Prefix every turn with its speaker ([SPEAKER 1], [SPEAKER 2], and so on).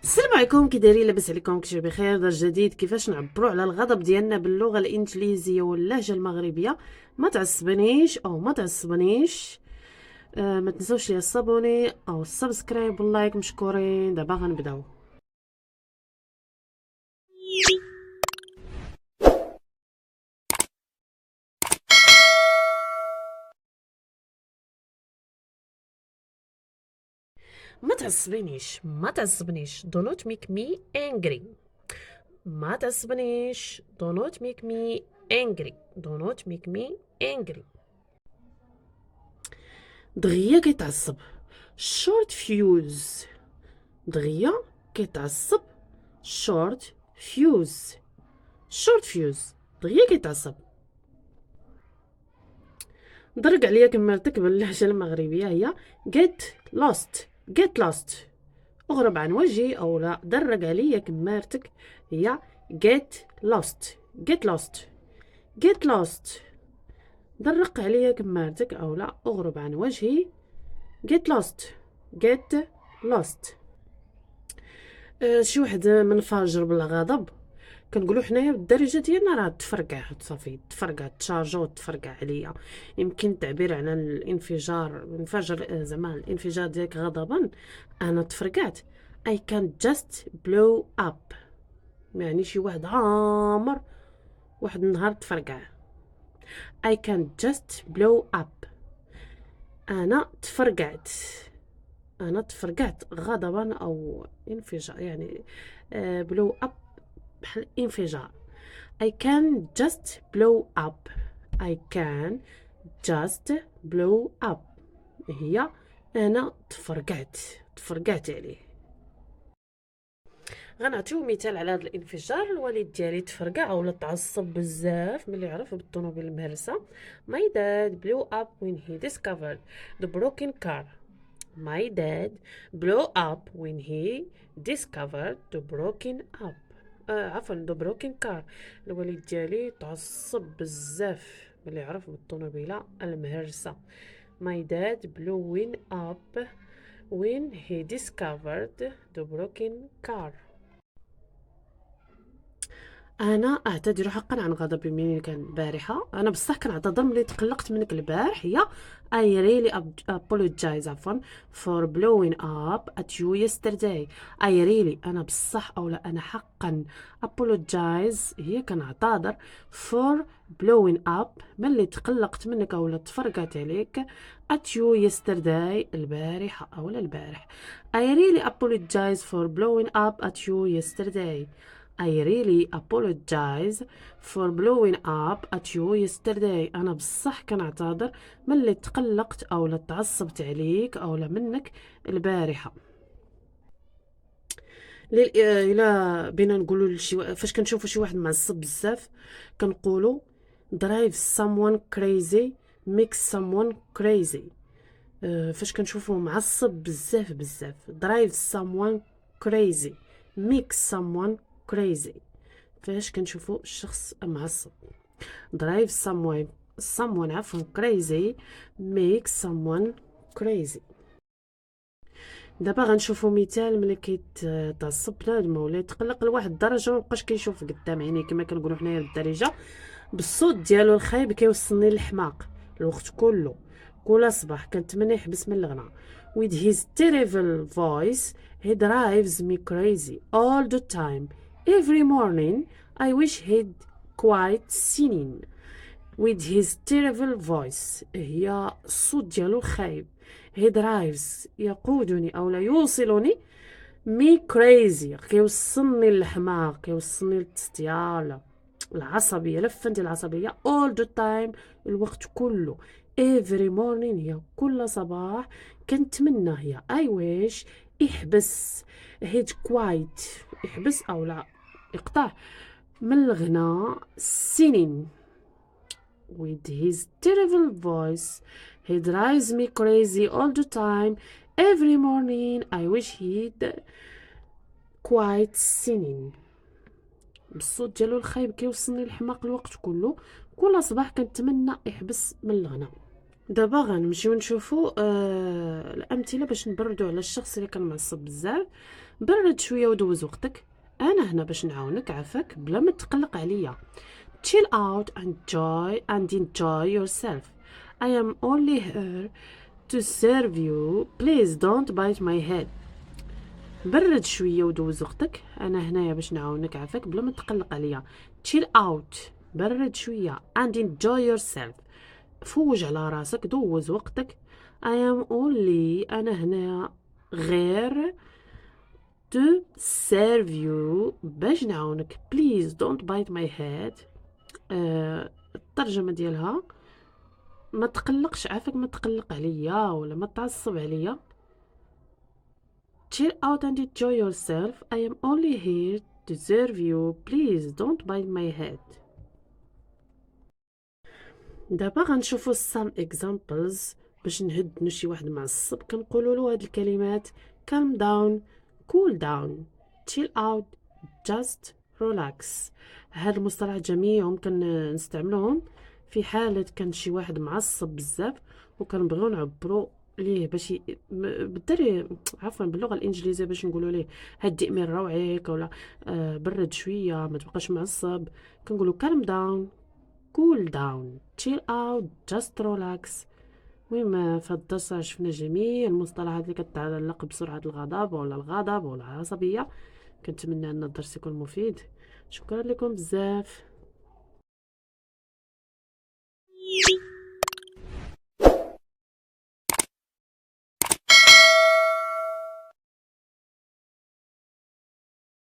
[SPEAKER 1] السلام عليكم، كي دايرين؟ لاباس عليكم؟ كلشي بخير؟ درس جديد كيفاش نعبروا على الغضب ديالنا باللغه الانجليزيه واللهجه المغربيه. ما تعصبنيش او ما تعصبنيش. ما تنسوش لي الصابوني او السبسكرايب واللايك، مشكورين. دابا غنبداو. ما تعصبنيش do not make me angry. ما تعصبنيش do not make me angry. do not make me angry. دغيا كيتعصب short fuse. دغيا كيتعصب short fuse. short fuse دغيا كيتعصب. درك عليا كمالتك باللهجة المغربية هي get lost. get lost اغرب عن وجهي او لا. درك عليا كمالتك هي get lost. get lost. get lost درق عليا كمالتك او لا. اغرب عن وجهي. get lost. get lost. شي واحد منفجر بالغضب كنقولوا حنايا بالدارجه ديالنا راه تفرقع صافي، تفرقع، تشارجو، تفرقع عليا. يمكن التعبير عن الانفجار، انفجر زعما الانفجار ديالك غضبا. انا تفرقعت I can just blow up، يعني شي واحد عامر واحد النهار تفرقع. I can just blow up. انا تفرقعت. انا تفرقعت غضبا او انفجار، يعني blow up بحال انفجار. I can just blow up. I can just blow up هي أنا تفرقعت عليه. غنعطيو مثال على هذا الانفجار. الوالد ديالي تفرقع ولا تعصب بزاف ملي عرف بالطوموبيل المهرسة. My dad blew up when he discovered the broken car. My dad blew up when he discovered the broken up. عفوا the broken car. الوالد ديالي تعصب بزاف ملي عرف بالطوموبيله المهرسه. My dad blew up when he discovered the broken car. انا اعتذر حقا عن غضبي من كان البارحه. انا بصح كنعتذر ملي تقلقت منك البارح. هي I really apologize عفوا for blowing up at you yesterday. I really انا بصح او لا انا حقا apologize هي كنعتذر for blowing up ملي تقلقت منك او لا تفرقت عليك at you yesterday البارحه او لا البارح. I really apologize for blowing up at you yesterday. I really apologize for blowing up at you yesterday. أنا بصح كنعتذر ملي تقلقت أو لا تعصبت عليك أو لا منك البارحة. إلا بينا نقولوا فاش كنشوفوا شي واحد معصب بزاف كنقولوا drive someone crazy makes someone crazy. فاش كنشوفوا معصب بزاف drive someone crazy makes someone crazy. فاش كنشوفوا الشخص معصب drive someone عفوا crazy make someone crazy. دابا غنشوفوا مثال ملي كيتعصب بنادم ولا يتقلق لواحد الدرجه مبقاش كيشوف قدام عينيه كما كنقولوا حنايا بالدارجه. بالصوت ديالو الخايب كيوصلني للحماق الوقت كله. كل صباح كنتمنى يحبس من الغنى. with his terrible voice he drives me crazy all the time. every morning I wish he'd quit singing. with his terrible voice هي الصوت ديالو الخايب. he drives يقودني او لا يوصلني me crazy كيوصلني للحماق، كيوصلني للتستيال، العصبيه، لفنتي العصبيه all the time الوقت كله. every morning هي كل صباح كنتمنى هي I wish يحبس he'd quit يحبس او لا يقطع من الغناء singing. with his terrible voice he drives me crazy all the time. every morning I wish he'd quit singing. بالصوت ديالو الخايب كيوصلني الحماق الوقت كله. كل صباح كنتمنى يحبس من الغناء. دابا غنمشيو نشوفوا الامثله باش نبردوا على الشخص اللي كان معصب بزاف. برد شويه ودوز وقتك، انا هنا باش نعاونك عافاك بلا ما تقلق عليا. chill out and enjoy yourself. I am only here to serve you. Please don't bite my head. برد شويه ودوز وقتك، انا هنايا باش نعاونك عافاك بلا ما تقلق عليا. chill out، برد شويه and enjoy yourself، فوج على راسك دوز وقتك. I am only، انا هنا غير to serve you، باش نعاونك. please don't bite my head. الترجمه ديالها ما تقلقش عافاك، ما تقلق عليا ولا ما تعصب عليا. chill out and enjoy yourself. I am only here to serve you. Please don't bite my head. دابا غنشوفو some examples باش نهدنو شي واحد معصب. كنقولوا له هاد الكلمات: calm down، cool down، chill out، just relax. هاد المصطلحات جميعهم كنستعملوهم في حالة كان شي واحد معصب بزاف وكنبغيو نعبرو ليه باش بالدري، عفوا باللغه الانجليزيه، باش نقولوا ليه هدئ من روعك، ولا برد شويه، ما تبقاش معصب. كنقولوا calm down، cool down، chill out، just relax. المهم في هاد الدرس شفنا جميع المصطلحات اللي كتعلق بسرعة الغضب ولا الغضب ولا العصبية. كنتمنى ان الدرس يكون مفيد. شكرا لكم بزاف.